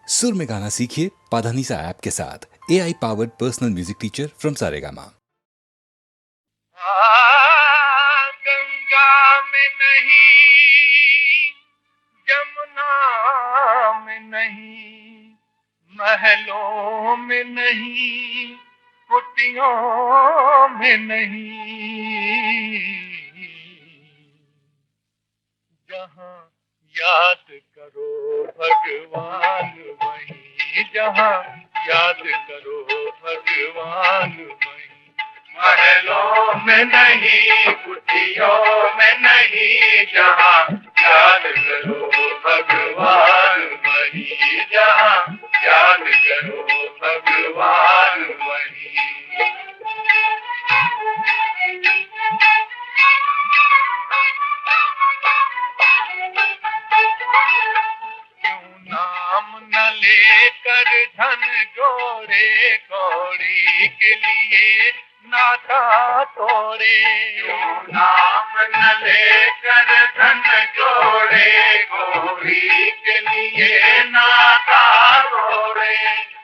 सुर में गाना सीखिए पाधानीसा ऐप के साथ। AI powered personal music teacher from Saregama. Ganga में नहीं, जमुना में नहीं, महलों में नहीं, कुटियों में नहीं, जहाँ याद करो भगवान वहीं, जहाँ याद करो भगवान वहीं, महलों में नहीं, कुटियों में नहीं, जहाँ याद करो भगवान वहीं, जहाँ याद करो भगवान वहीं। नाम न लेकर धन जोड़े, कौड़ी के लिए नाता तोड़े। नाम न लेकर धन जोड़े, कौड़ी के लिए नाता तोड़े।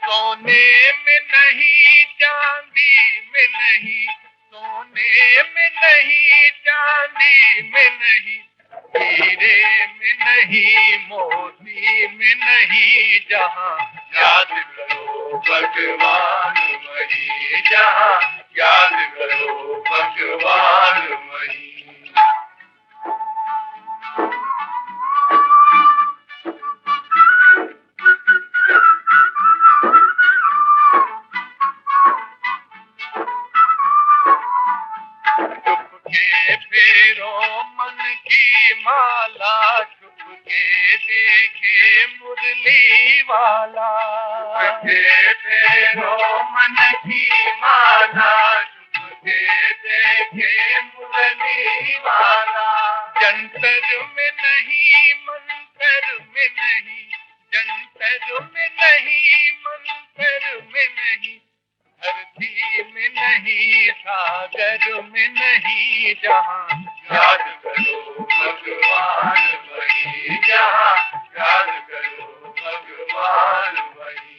सोने में नहीं, चांदी में नहीं, सोने में नहीं, चांदी में नहीं, हीरे में नहीं, मोती में नहीं, जहाँ याद करो भगवान वहीं, जहाँ याद करो भगवान वहीं। चुपके फेरो मन की माला, चुपके देखे मुरली वाला। चुपके फेरो मन की माला, चुपके देखे मुरली वाला। जंतर में नहीं, मंतर में नहीं, जंतर में नहीं, मंतर में नहीं, धरती में नहीं, सागर में नहीं, जहाँ याद करो भगवान वहीं, जहाँ याद करो भगवान वहीं।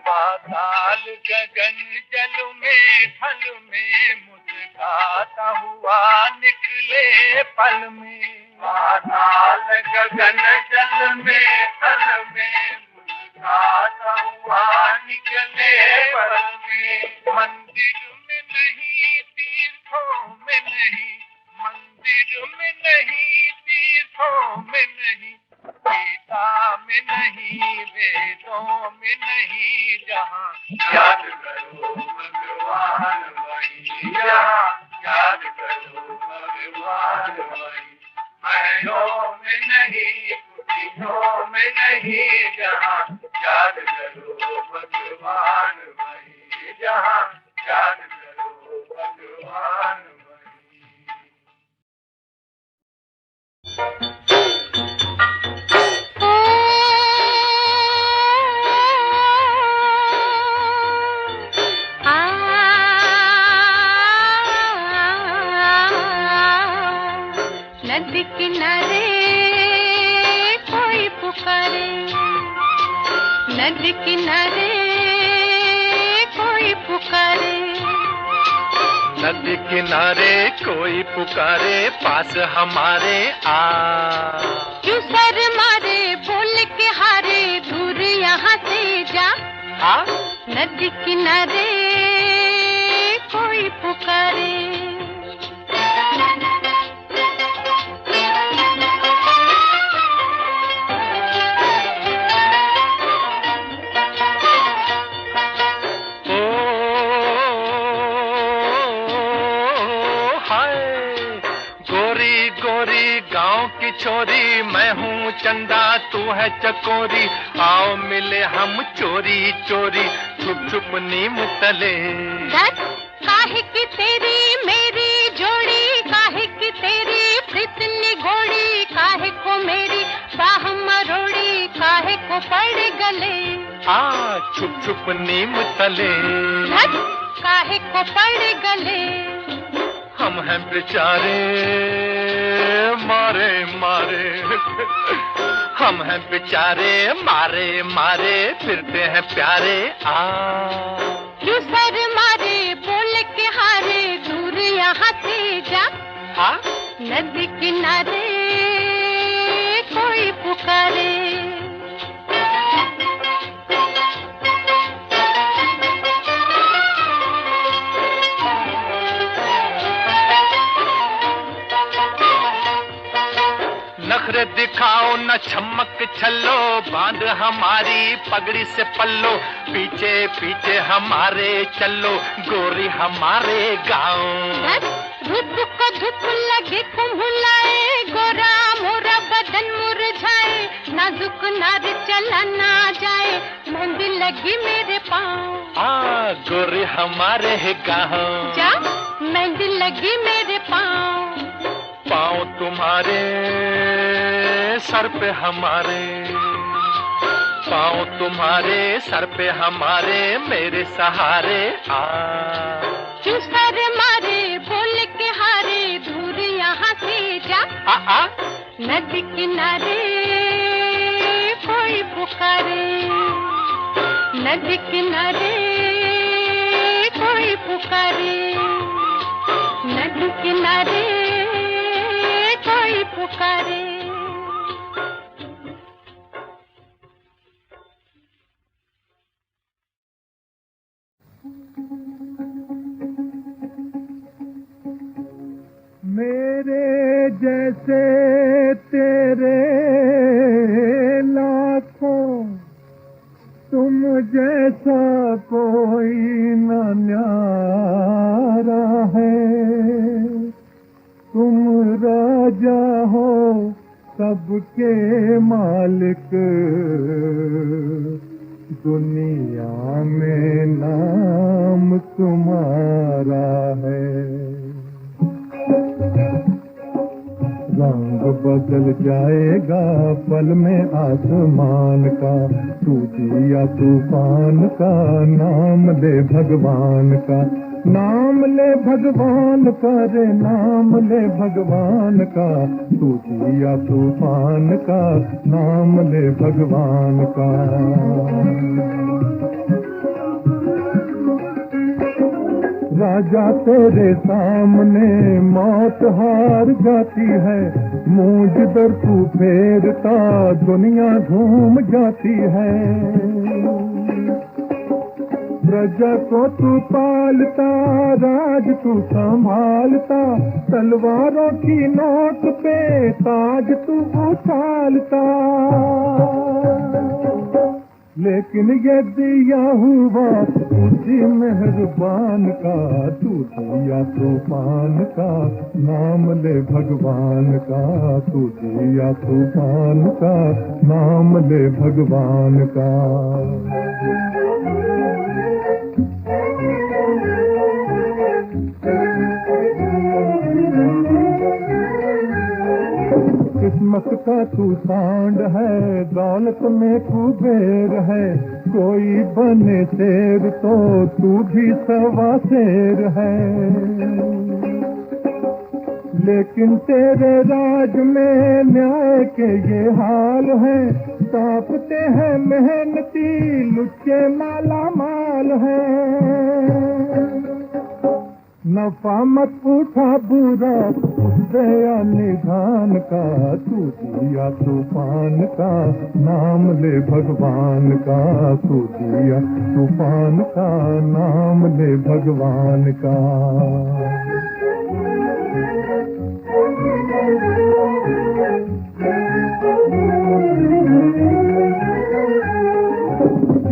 पाताल गगन जल में, थल में, मुस्कुराता हुआ निकले पल में। पाताल गगन जल में, थल में, मुस्कुराता हुआ निकले पल में। मंदिर में नहीं, तीर्थों में नहीं, मंदिर में नहीं, तीर्थों में नहीं, गीता में नहीं, वेदों में नहीं, जहाँ याद करो भगवान वहीं, जहाँ याद करो भगवान वहीं। महलों में नहीं, कुटियों में नहीं, जहाँ याद करो भगवान वहीं, जहाँ याद करो भगवान वहीं। नदी किनारे कोई पुकारे, नदी किनारे कोई पुकारे, नदी किनारे कोई पुकारे, पास हमारे आ। क्यों सर मारे, बोल के हारे, दूर यहाँ से जा। नदी किनारे कोई पुकारे। छोरी मैं हूँ चंदा, तू है चकोरी, आओ मिले हम चोरी चोरी, छुप छुप नीम तले। काहे की तेरी मेरी जोड़ी, काहे की तेरी प्रीत निगोड़ी, काहे को मेरी बाह मरोड़ी, काहे को पड़ गले। आ छुप छुप नीम तले धत काहे को पड़ गले हम हैं बेचारे मारे मारे हम हैं बेचारे मारे मारे फिरते हैं प्यारे आ क्यों सर मारे बोल के हारे दूर यहाँ से जा आ नदी किनारे कोई पुकारे नखरे दिखाओ न चमक छल्लो बांध हमारी पगड़ी से पल्लो पीछे पीछे हमारे चलो गोरी हमारे गाँव धूप को धूप लगे कुम्हलाए गोरा मोरा बदन मुरझाए नाजुक नार चला ना जाए मेहंदी लगी मेरे पाँव आ गोरी हमारे गाँव जा मेहंदी लगी मेरे पाँव पाँव तुम्हारे सर पे हमारे पाँव तुम्हारे सर पे हमारे मेरे सहारे आ क्यों सर मारे बोल के हारे दूर यहाँ से जा आ नदी किनारे कोई पुकारे नदी किनारे कोई पुकारे नदी किनारे कोई पुकारे मेरे जैसे तेरे लाखों तुम जैसा कोई न न्यारा है तुम राजा हो सबके मालिक दुनिया में नाम तुम्हारा है रंग बदल जाएगा पल में आसमान का तू जिया तूफान का नाम ले भगवान का नाम ले भगवान का रे नाम ले भगवान का तू जिया तूफान का नाम ले भगवान का राजा तेरे सामने मौत हार जाती है मुझ दर तू फेरता दुनिया घूम जाती है प्रजा को तू पालता राज तू संभालता तलवारों की नोक पे ताज तू उछालता लेकिन ये दिया हुआ उसी मेहरबान का तू दिया तूफान का नाम ले भगवान का तू दिया तूफान का नाम ले भगवान का किस्मत का तू सांड है दौलत में कुबेर है कोई बने शेर तो तू भी सवा शेर है लेकिन तेरे राज में न्याय के ये हाल है तापते हैं मेहनती लुच्चे माला माल है नफा मत उठा बुरा दया निधान का तू दिया तूफान का नाम ले भगवान का तू दिया तूफान का नाम ले भगवान का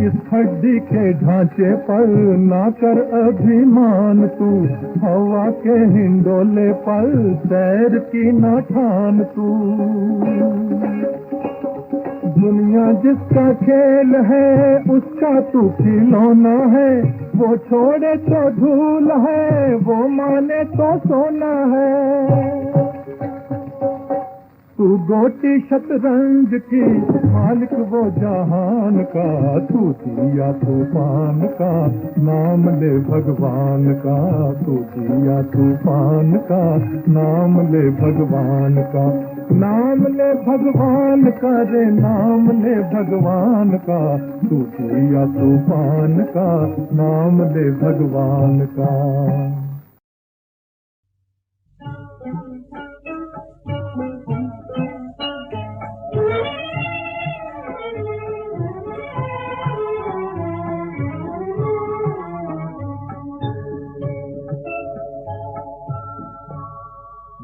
इस हड्डी के ढांचे पर ना कर अभिमान तू हवा के हिंडोले पर तैर की ना ठान तू दुनिया जिसका खेल है उसका तू खिलौना है वो छोड़े तो धूल है वो माने तो सोना है तू गोटी शतरंज की मालिक वो जहान का, तू दिया तूफान का नाम ले भगवान का, तू दिया तूफान का नाम ले भगवान का, नाम ले भगवान का रे नाम ले भगवान का, तू दिया तूफान का नाम ले भगवान का।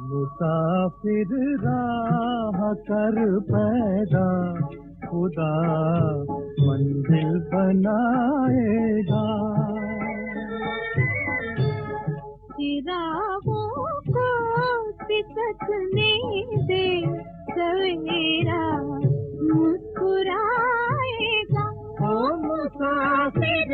मुसाफिर राह कर पैदा खुदा मंजिल बनाएगा, चिरागों को सिसकने दे सवेरा मुस्कुराएगा, ओ मुसाफिर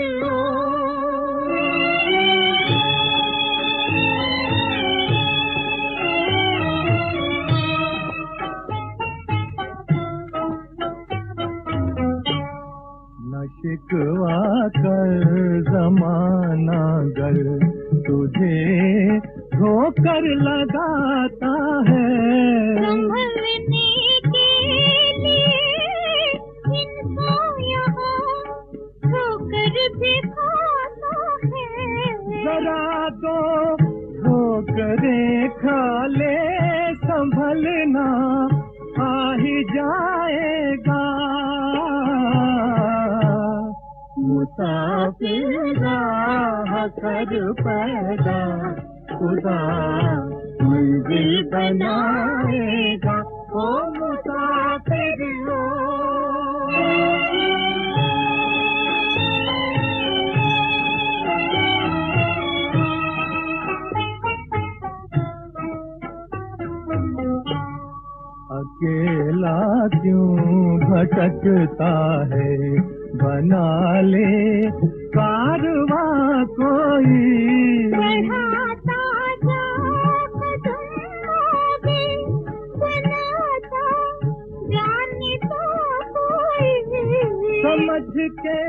शिकवा कर जमाना गर तुझे ठोकर लगाता है, संभलने के लिए इनको यहाँ ठोकर भी खाना है, जरा दो ठोकरें खा ले संभलना आ ही जाएगा, मुसाफिर राह कर पैदा खुदा मंजिल बनाएगा, ओ मुसाफिर अकेला क्यों भटकता है, बना ले कारवां कोई, बढ़ाता जा कदम आगे, बनाता जाने तो कोई, समझ के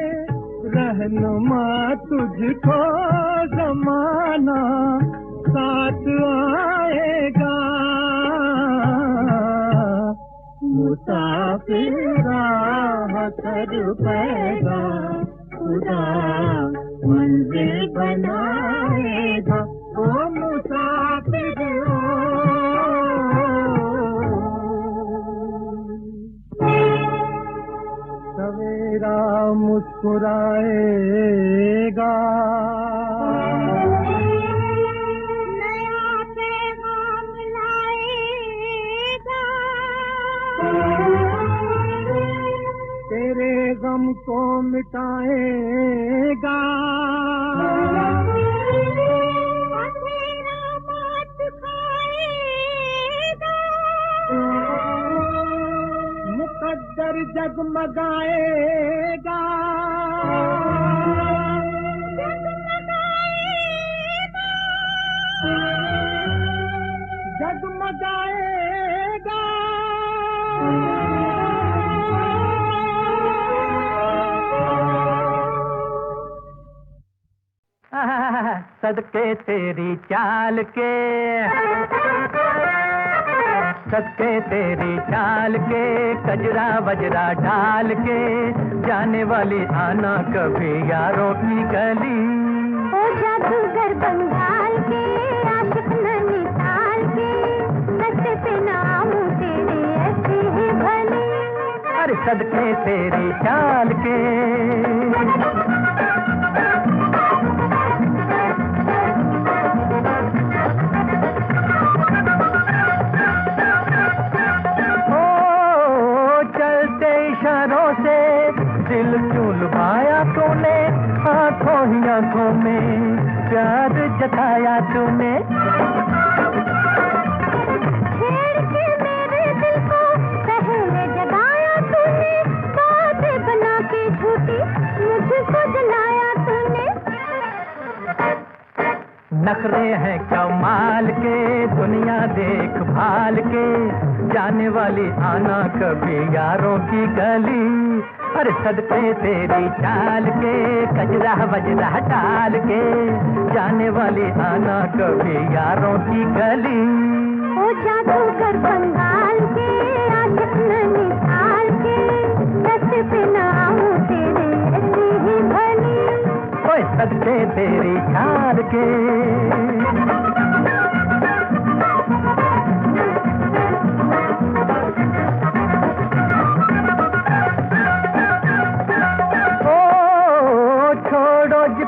रहनुमा तुझको जमाना साथ आएगा, मुसाफिर राह कर पैदा खुदा मंजिल बनाएगा, ओ मुसाफिर सवेरा मुस्कुराएगा, तेरे गम को मिटाएगा, तेरा मात खाएगा, मुकद्दर जगमगाएगा, जगमगाएगा, सदके तेरी चाल के, सदके तेरी चाल के, कजरा वजरा डाल के, जाने वाली आना कभी यारों की गली, ओ जादूगर बंगाल के, आशिक नैनीताल के, रस्ते पे नाम तेरे ऐसे ही भले, अरे सदके तेरी चाल के। दिल क्यों लुभाया तूने, आंखों ही आंखों में प्यार जताया तूने, छेड़ के मेरे दिल को पहले जगाया तूने, बातें बना के झूठी मुझको जलाया तूने, नखरे हैं कमाल के, दुनिया देख भाल के, जाने वाली आना कभी यारों की गली। अरे सदके तेरी चाल के, कजरा वजरा टाल के, जाने वाली आना कभी यारों की गली। ओ जादूगर बंगाल के, आशिक नैनीताल के, रस्ते पे ना आऊं तेरे ऐसी ही भली। ओए सदके तेरी चाल के।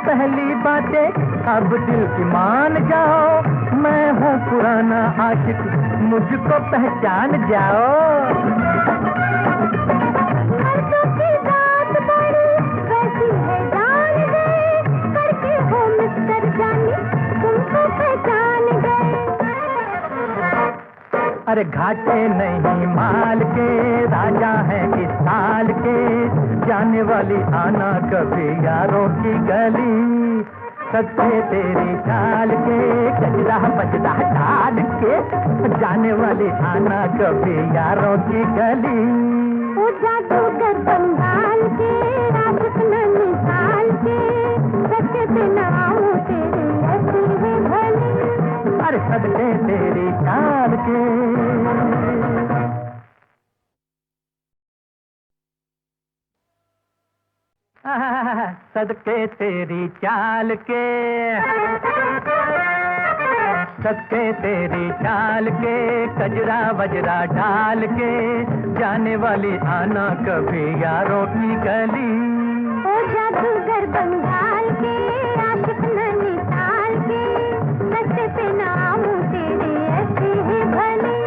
पहली बातें अब दिल की मान जाओ, मैं हूँ पुराना आशिक, मुझको पहचान जाओ। मर्दों की बात बड़ी वैसी है जान गए, करके हो मिस्टर जानी तुमको पहचान गए। अरे घाटे नहीं माल के, राजा है इस साल के, जाने वाली आना कभी यारों की गली। सदके तेरी चाल के, कजरा बजरा ढाल के, जाने वाली आना कभी यारों की गली। ओ जादूगर बंगाल के, आशिक नैनीताल के, रस्ते पे ना आऊं तेरे ऐसी ही भली। अरे सदके तेरी चाल के। सदके तेरी चाल के, सदके तेरी चाल के, कजरा वजरा डाल के, जाने वाली आना कभी यारों की गली। ओ जादूगर बंगाल के, आशिक नैनीताल के, रस्ते पे ना आऊं तेरे ऐसी ही भली।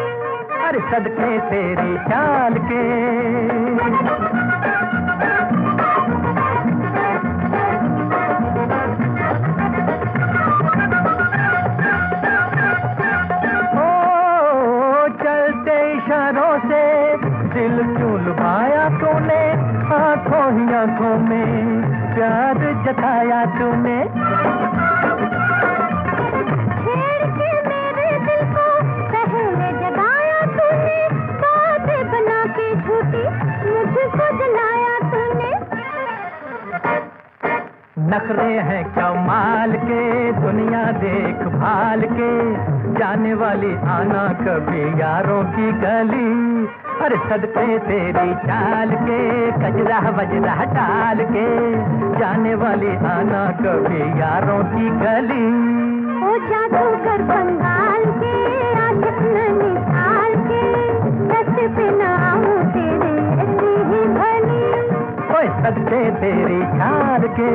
अरे सदके तेरी चाल के। दिल क्यों लुभाया तूने, आंखों ही आंखों में प्यार जताया तूने। छेड़ के मेरे दिल को पहले जगाया तूने, बातें बना के झूठी मुझको जलाया तूने। नखरे हैं कमाल के, दुनिया देख भाल के, जाने वाली आना कभी यारों की गली। अरे सदके तेरी चाल के, कजरा वजरा टाल के, जाने वाली आना कभी यारों की गली। ओ जादूगर बंगाल के, आशिक नैनीताल के, रस्ते पे ना आऊं तेरे ऐसी ही भली। ओए सदके तेरी चाल के।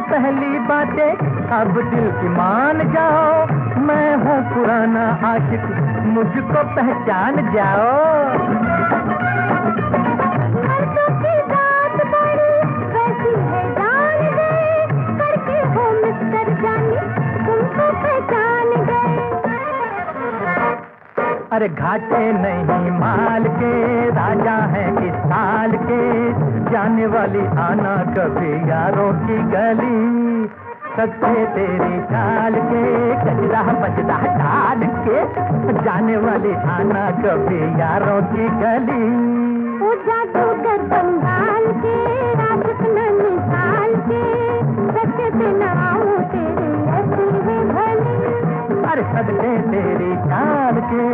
पहली बातें अब दिल की मान जाओ, मैं हूँ पुराना आशिक, मुझको पहचान जाओ। मर्दों की बात बड़ी वैसी है जान गए, करके हो मिस्टर जानी तुमको पहचान गए। अरे घाटे नहीं माल के, राजा है इस साल के, जाने वाली आना कभी यारों की गली। सदके तेरी चाल के, कजरा बजरा ढाल के, जाने वाली आना कभी यारों की गली। ओ जादूगर बंगाल के, आशिक नैनीताल के, रस्ते पे ना आऊं तेरे ऐसी ही भली। अरे सदके तेरी चाल के।